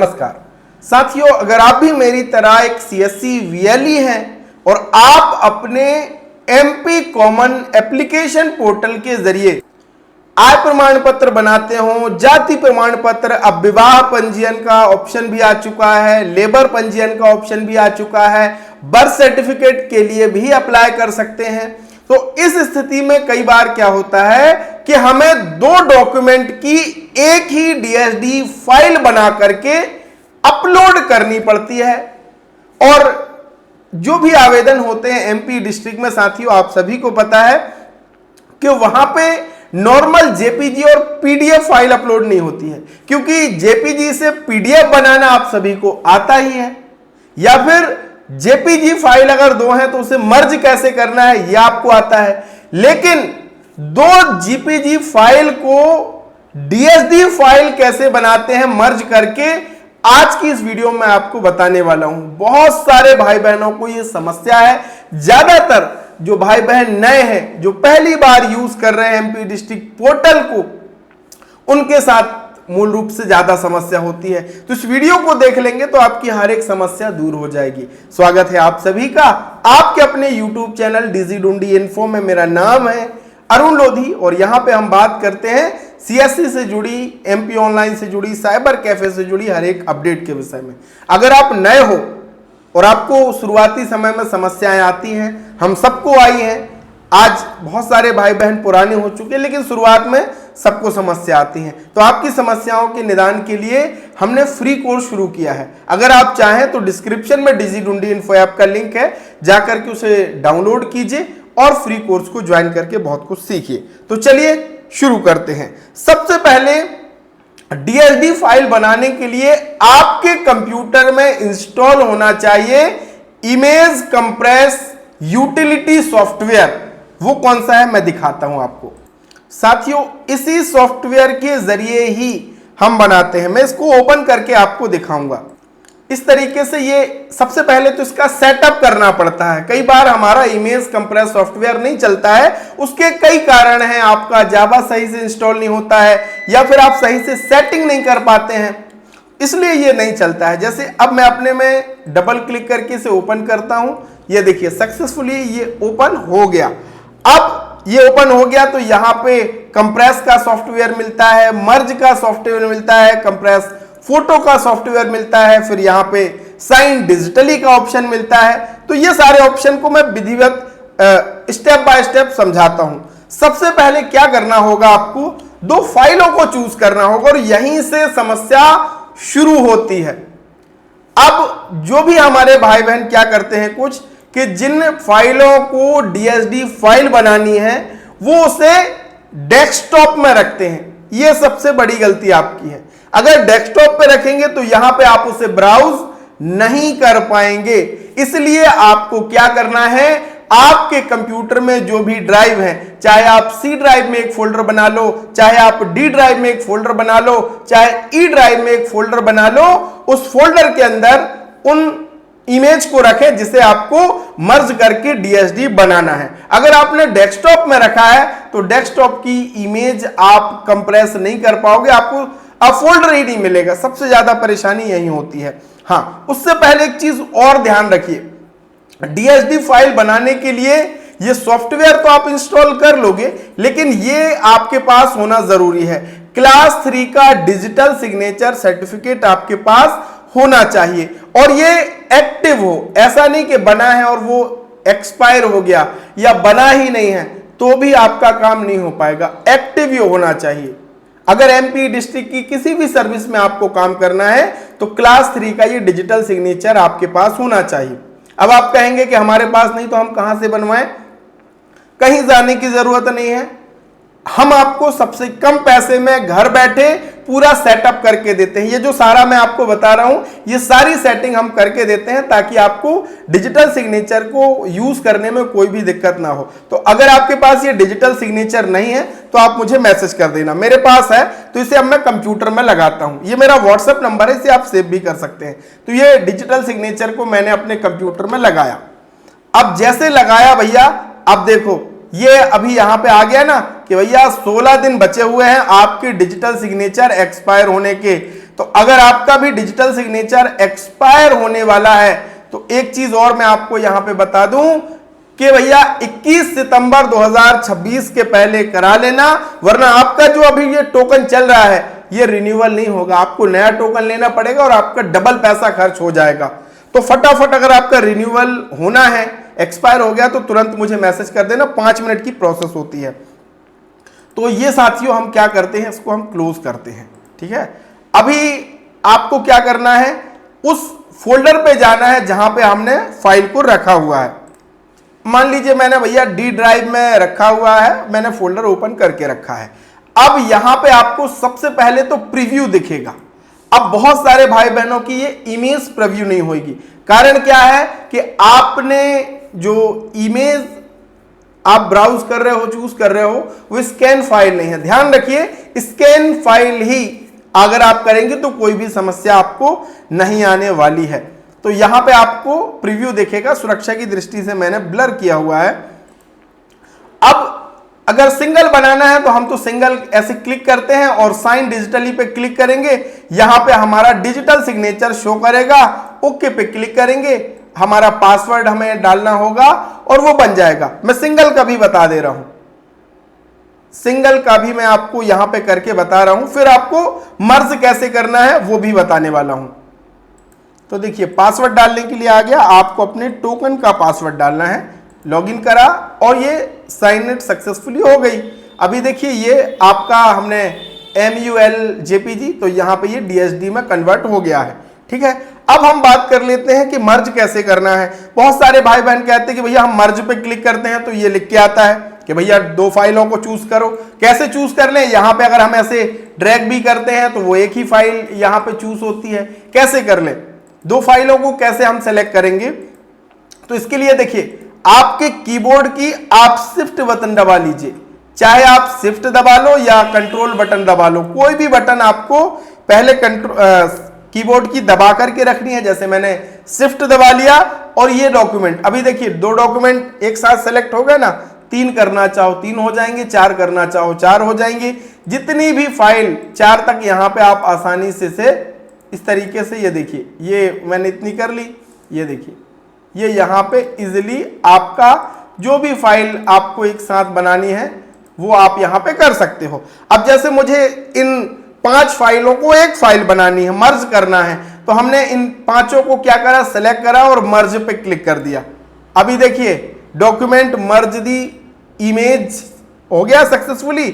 नमस्कार साथियों, अगर आप भी मेरी तरह एक सीएससी वीएलई हैं और आप अपने एमपी कॉमन एप्लीकेशन पोर्टल के जरिए आय प्रमाण पत्र बनाते हो, जाति प्रमाण पत्र, अब विवाह पंजीयन का ऑप्शन भी आ चुका है, लेबर पंजीयन का ऑप्शन भी आ चुका है, बर्थ सर्टिफिकेट के लिए भी अप्लाई कर सकते हैं। तो इस स्थिति में कई बार क्या होता है कि हमें दो डॉक्यूमेंट की एक ही डीएसडी फाइल बना करके अपलोड करनी पड़ती है। और जो भी आवेदन होते हैं एमपी डिस्ट्रिक्ट में साथियों, आप सभी को पता है कि वहां पे नॉर्मल जेपीजी और पीडीएफ फाइल अपलोड नहीं होती है, क्योंकि जेपीजी से पीडीएफ बनाना आप सभी को आता ही है, या फिर जेपीजी फाइल अगर दो है तो उसे मर्ज कैसे करना है यह आपको आता है। लेकिन दो जीपीजी फाइल को डीएसडी फाइल कैसे बनाते हैं मर्ज करके, आज की इस वीडियो में आपको बताने वाला हूं। बहुत सारे भाई बहनों को यह समस्या है, ज्यादातर जो भाई बहन नए हैं, जो पहली बार यूज कर रहे हैं एमपी डिस्ट्रिक्ट पोर्टल को, उनके साथ मूल रूप से ज्यादा समस्या होती है। तो इस वीडियो को देख लेंगे तो आपकी हर एक समस्या दूर हो जाएगी। स्वागत है आप सभी का आपके अपने YouTube चैनल डिजिडुंडी इन्फो में। मेरा नाम है अरुण लोधी और यहां पे हम बात करते हैं सीएससी से जुड़ी, एमपी ऑनलाइन से जुड़ी, साइबर कैफे से जुड़ी हर एक अपडेट के विषय में। अगर आप नए हो और आपको शुरुआती समय में समस्याएं आती हैं, हम सबको आई हैं, आज बहुत सारे भाई बहन पुराने हो चुके हैं, लेकिन शुरुआत में सबको समस्या आती है, तो आपकी समस्याओं के निदान के लिए हमने फ्री कोर्स शुरू किया है। अगर आप चाहें तो डिस्क्रिप्शन में डिजिडुंडी इन्फो ऐप का लिंक है, जाकर के उसे डाउनलोड कीजिए और फ्री कोर्स को ज्वाइन करके बहुत कुछ सीखिए। तो चलिए शुरू करते हैं। सबसे पहले डीएसडी फाइल बनाने के लिए आपके कंप्यूटर में इंस्टॉल होना चाहिए इमेज कंप्रेस यूटिलिटी सॉफ्टवेयर। वो कौन सा है मैं दिखाता हूं आपको साथियों। इसी सॉफ्टवेयर के जरिए ही हम बनाते हैं। मैं इसको ओपन करके आपको दिखाऊंगा। इस तरीके से ये सबसे पहले तो इसका सेटअप करना पड़ता है। कई बार हमारा इमेज कंप्रेस सॉफ्टवेयर नहीं चलता है, उसके कई कारण हैं। आपका जावा सही से इंस्टॉल नहीं होता है, या फिर आप सही से सेटिंग नहीं कर पाते हैं, इसलिए ये नहीं चलता है। जैसे अब मैं अपने में डबल क्लिक करके इसे ओपन करता हूं, ये देखिए सक्सेसफुली ये ओपन हो गया। अब ये ओपन हो गया तो यहां पे कंप्रेस का सॉफ्टवेयर मिलता है, मर्ज का सॉफ्टवेयर मिलता है, कंप्रेस फोटो का सॉफ्टवेयर मिलता है, फिर यहां पे साइन डिजिटली का ऑप्शन मिलता है। तो ये सारे ऑप्शन को मैं विधिवत स्टेप बाय स्टेप समझाता हूं। सबसे पहले क्या करना होगा, आपको दो फाइलों को चूज करना होगा और यहीं से समस्या शुरू होती है। अब जो भी हमारे भाई बहन क्या करते हैं कुछ, कि जिन फाइलों को डीएसडी फाइल बनानी है वो उसे डेस्कटॉप में रखते हैं। यह सबसे बड़ी गलती आपकी है। अगर डेस्कटॉप पे रखेंगे तो यहां पे आप उसे ब्राउज नहीं कर पाएंगे। इसलिए आपको क्या करना है, आपके कंप्यूटर में जो भी ड्राइव है, चाहे आप सी ड्राइव में एक फोल्डर बना लो, चाहे आप डी ड्राइव में एक फोल्डर बना लो, चाहे ई ड्राइव में एक फोल्डर बना लो, उस फोल्डर के अंदर उन इमेज को रखें जिसे आपको मर्ज करके डीएसडी बनाना है। अगर आपने डेस्कटॉप में रखा है तो डेस्कटॉप की इमेज आप कंप्रेस नहीं कर पाओगे, आपको फोल्डर ही नहीं मिलेगा। सबसे ज्यादा परेशानी यही होती है। हाँ, उससे पहले एक चीज और ध्यान रखिए, डीएसडी फाइल बनाने के लिए ये सॉफ्टवेयर तो आप इंस्टॉल कर लोगे, लेकिन ये आपके पास होना जरूरी है। क्लास 3 का डिजिटल सिग्नेचर सर्टिफिकेट आपके पास होना चाहिए और ये एक्टिव हो। ऐसा नहीं कि बना है और वो एक्सपायर हो गया या बना ही नहीं है तो भी आपका काम नहीं हो पाएगा। एक्टिव ये होना चाहिए। अगर एमपी डिस्ट्रिक्ट की किसी भी सर्विस में आपको काम करना है तो क्लास 3 का ये डिजिटल सिग्नेचर आपके पास होना चाहिए। अब आप कहेंगे कि हमारे पास नहीं तो हम कहां से बनवाएं? कहीं जाने की जरूरत नहीं है। हम आपको सबसे कम पैसे में घर बैठे पूरा सेटअप करके देते हैं। ये जो सारा मैं आपको बता रहा हूं, ये सारी सेटिंग हम करके देते हैं ताकि आपको डिजिटल सिग्नेचर को यूज करने में कोई भी दिक्कत ना हो। तो अगर आपके पास ये डिजिटल सिग्नेचर नहीं है तो आप मुझे मैसेज कर देना। मेरे पास है तो इसे अब मैं कंप्यूटर में लगाता हूं। ये मेरा व्हाट्सएप नंबर है, इसे आप सेव भी कर सकते हैं। तो ये डिजिटल सिग्नेचर को मैंने अपने कंप्यूटर में लगाया। अब जैसे लगाया भैया, अब देखो ये अभी यहां पे आ गया ना कि भैया 16 दिन बचे हुए हैं आपके डिजिटल सिग्नेचर एक्सपायर होने के। तो अगर आपका भी डिजिटल सिग्नेचर एक्सपायर होने वाला है तो एक चीज और मैं आपको यहां पे बता दूं कि भैया 21 सितंबर 2026 के पहले करा लेना, वरना आपका जो अभी ये टोकन चल रहा है ये रिन्यूअल नहीं होगा, आपको नया टोकन लेना पड़ेगा और आपका डबल पैसा खर्च हो जाएगा। तो फटाफट अगर आपका रिन्यूअल होना है, एक्सपायर हो गया तो तुरंत मुझे मैसेज कर देना, 5 मिनट की प्रोसेस होती है। तो ये साथियों हम क्या करते हैं, इसको हम क्लोज करते हैं। ठीक है, अभी आपको क्या करना है, उस फोल्डर पे जाना है जहां पे हमने फाइल को रखा हुआ है। मान लीजिए मैंने भैया डी ड्राइव में रखा हुआ है, मैंने फोल्डर ओपन करके रखा है। अब यहां पे आपको सबसे पहले तो प्रीव्यू दिखेगा। अब बहुत सारे भाई बहनों की ये इमेज प्रीव्यू नहीं होगी, कारण क्या है कि आपने जो इमेज आप ब्राउज कर रहे हो, चूज कर रहे हो, वो स्कैन फाइल नहीं है। ध्यान रखिए, स्कैन फाइल ही अगर आप करेंगे तो कोई भी समस्या आपको नहीं आने वाली है। तो यहां पे आपको प्रीव्यू दिखेगा, सुरक्षा की दृष्टि से मैंने ब्लर किया हुआ है। अब अगर सिंगल बनाना है तो हम तो सिंगल ऐसे क्लिक करते हैं और साइन डिजिटली पे क्लिक करेंगे, यहां पे हमारा डिजिटल सिग्नेचर शो करेगा, ओके पे क्लिक करेंगे, हमारा पासवर्ड हमें डालना होगा और वो बन जाएगा। मैं सिंगल का भी बता दे रहा हूं, सिंगल का भी मैं आपको यहां पे करके बता रहा हूं, फिर आपको मर्ज कैसे करना है वो भी बताने वाला हूं। तो देखिए, पासवर्ड डालने के लिए आ गया, आपको अपने टोकन का पासवर्ड डालना है, लॉगिन करा और ये साइन इन सक्सेसफुली हो गई। अभी देखिए ये आपका हमने MUL JPG, तो यहां पे ये DSD में कन्वर्ट हो गया है। ठीक है, अब हम बात कर लेते हैं कि मर्ज कैसे करना है। बहुत सारे भाई बहन कहते हैं कि भैया हम मर्ज पे क्लिक करते हैं तो ये लिख के आता है कि भैया 2 फाइलों को चूज करो। कैसे चूज कर लें, यहां पे अगर हम ऐसे ड्रैग भी करते हैं तो वो एक ही फाइल यहां पे चूज होती है। कैसे कर लें 2 फाइलों को, कैसे हम सेलेक्ट करेंगे, तो इसके लिए देखिए आपके कीबोर्ड की आप शिफ्ट बटन दबा लीजिए, चाहे आप शिफ्ट दबा लो या कंट्रोल बटन दबा लो, कोई भी बटन आपको पहले कीबोर्ड की दबा करके रखनी है। जैसे मैंने शिफ्ट दबा लिया और ये डॉक्यूमेंट, अभी देखिए 2 डॉक्यूमेंट एक साथ सेलेक्ट हो गए ना, 3 करना चाहो 3 हो जाएंगे, 4 करना चाहो 4 हो जाएंगे, जितनी भी फाइल 4 तक यहां पे आप आसानी से इस तरीके से, ये देखिए ये मैंने इतनी कर ली, ये देखिए ये यहां पे इजिली आपका जो भी फाइल आपको एक साथ बनानी है वो आप यहां पे कर सकते हो। अब जैसे मुझे इन 5 फाइलों को एक फाइल बनानी है, मर्ज करना है, तो हमने इन 5 को क्या करा, सेलेक्ट करा और मर्ज पे क्लिक कर दिया। अभी देखिए डॉक्यूमेंट मर्ज दी इमेज हो गया सक्सेसफुली।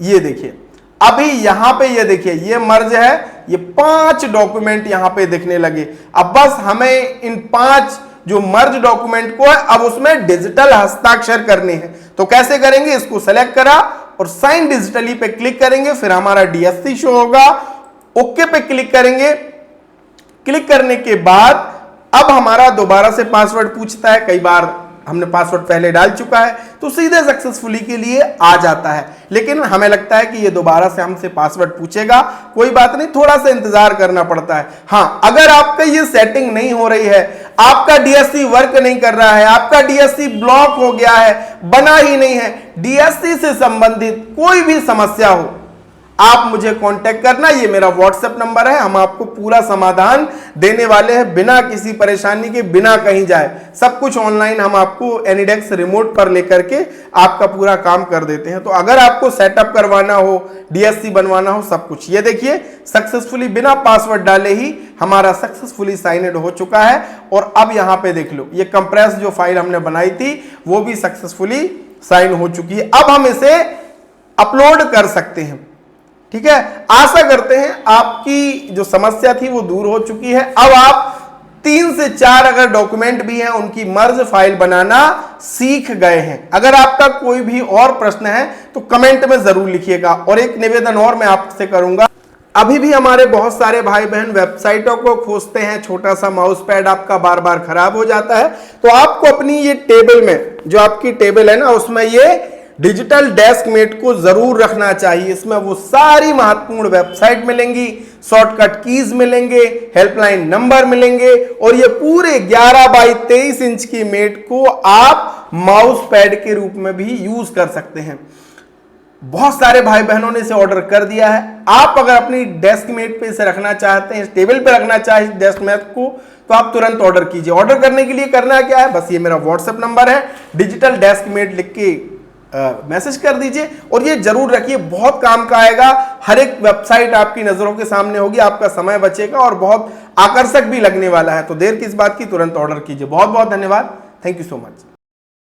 ये देखिए अभी यहां पे ये देखिए ये मर्ज है, ये 5 डॉक्यूमेंट यहां पे दिखने लगे। अब बस हमें इन 5 जो मर्ज डॉक्यूमेंट को है अब उसमें डिजिटल हस्ताक्षर करने हैं। तो कैसे करेंगे, इसको सेलेक्ट करा और साइन डिजिटली पे क्लिक करेंगे, फिर हमारा DSC शो होगा, ओके पे क्लिक करेंगे। क्लिक करने के बाद अब हमारा दोबारा से पासवर्ड पूछता है, कई बार हमने पासवर्ड पहले डाल चुका है तो सीधे सक्सेसफुली के लिए आ जाता है, लेकिन हमें लगता है कि ये दोबारा से हमसे पासवर्ड पूछेगा। कोई बात नहीं, थोड़ा सा इंतजार करना पड़ता है। हाँ, अगर आपका ये सेटिंग नहीं हो रही है, आपका DSC वर्क नहीं कर रहा है, आपका DSC ब्लॉक हो गया है, बना ही नहीं है, DSC से संबंधित कोई भी समस्या हो, आप मुझे कांटेक्ट करना, ये मेरा व्हाट्सएप नंबर है, हम आपको पूरा समाधान देने वाले हैं, बिना किसी परेशानी के, बिना कहीं जाए, सब कुछ ऑनलाइन हम आपको एनीडेक्स रिमोट पर लेकर के आपका पूरा काम कर देते हैं। तो अगर आपको सेटअप करवाना हो, DSC बनवाना हो, सब कुछ, ये देखिए सक्सेसफुली बिना पासवर्ड डाले ही हमारा सक्सेसफुली साइन इन हो चुका है। और अब यहां पे देख लो, ये कंप्रेस जो फाइल हमने बनाई थी वो भी सक्सेसफुली साइन हो चुकी है। अब हम इसे अपलोड कर सकते हैं। ठीक है, आशा करते हैं आपकी जो समस्या थी वो दूर हो चुकी है। अब आप 3 से 4 अगर डॉक्यूमेंट भी हैं उनकी मर्ज फाइल बनाना सीख गए हैं। अगर आपका कोई भी और प्रश्न है तो कमेंट में जरूर लिखिएगा। और एक निवेदन और मैं आपसे करूंगा, अभी भी हमारे बहुत सारे भाई बहन वेबसाइटों को खोजते हैं, छोटा सा माउस पैड आपका बार बार खराब हो जाता है, तो आपको अपनी ये टेबल में, जो आपकी टेबल है ना, उसमें ये डिजिटल डेस्क मेट को जरूर रखना चाहिए। इसमें वो सारी महत्वपूर्ण वेबसाइट मिलेंगी, शॉर्टकट कीज मिलेंगे, हेल्पलाइन नंबर मिलेंगे, और ये पूरे 11 बाई 23 इंच की मेट को आप माउस पैड के रूप में भी यूज कर सकते हैं। बहुत सारे भाई बहनों ने इसे ऑर्डर कर दिया है। आप अगर अपनी डेस्क मेट पे इसे रखना चाहते हैं, टेबल पे रखना चाहते हैं डेस्क मेट को, तो आप तुरंत ऑर्डर कीजिए। ऑर्डर करने के लिए करना क्या है, बस ये मेरा व्हाट्सएप नंबर है, डिजिटल डेस्क मेट लिख के मैसेज कर दीजिए और ये जरूर रखिए, बहुत काम का आएगा। हर एक वेबसाइट आपकी नजरों के सामने होगी, आपका समय बचेगा और बहुत आकर्षक भी लगने वाला है। तो देर किस बात की, तुरंत ऑर्डर कीजिए। बहुत बहुत धन्यवाद, थैंक यू सो मच।